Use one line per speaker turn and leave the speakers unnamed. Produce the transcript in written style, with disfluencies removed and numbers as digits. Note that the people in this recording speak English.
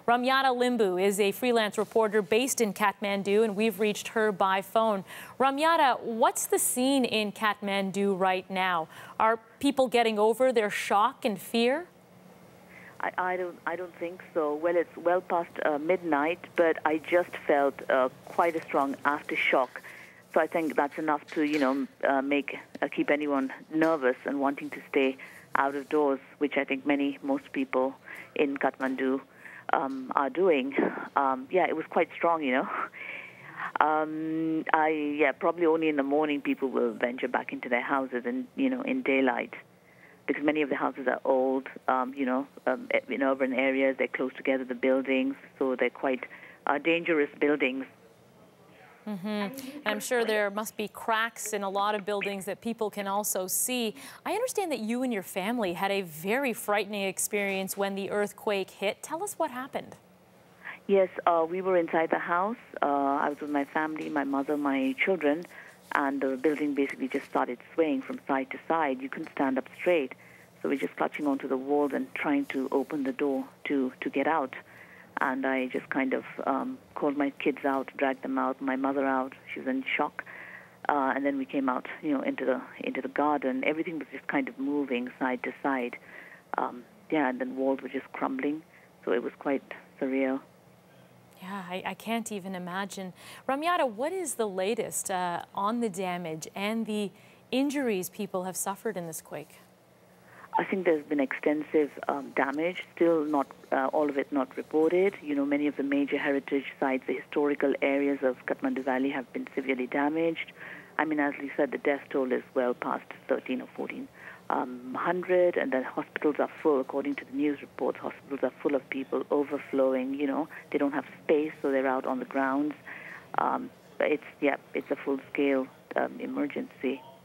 Ramyata Limbu is a freelance reporter based in Kathmandu, and we've reached her by phone. Ramyata, what's the scene in Kathmandu right now? Are people getting over their shock and fear?
I don't think so. Well, it's well past midnight, but I just felt quite a strong aftershock. So I think that's enough to, keep anyone nervous and wanting to stay out of doors, which I think most people in Kathmandu are doing. It was quite strong, Probably only in the morning people will venture back into their houses and, in daylight, because many of the houses are old, in urban areas. They're close together, the buildings, so they're quite dangerous buildings.
And I'm sure there must be cracks in a lot of buildings that people can also see. I understand that you and your family had a very frightening experience when the earthquake hit. Tell us what happened.
Yes, we were inside the house. I was with my family, my mother, my children, and the building basically just started swaying from side to side. You couldn't stand up straight. So we're just clutching onto the walls and trying to open the door to get out. And I just kind of called my kids out, dragged them out, my mother out. She was in shock. And then we came out, into the garden. Everything was just kind of moving side to side. And then walls were just crumbling. So it was quite surreal.
Yeah, I can't even imagine. Ramyata, what is the latest on the damage and the injuries people have suffered in this quake?
I think there's been extensive damage, still not all of it not reported. Many of the major heritage sites, the historical areas of Kathmandu Valley have been severely damaged. I mean, as we said, the death toll is well past 13 or 1400, and the hospitals are full. According to the news reports, hospitals are full of people, overflowing. They don't have space, so they're out on the grounds. It's a full-scale emergency.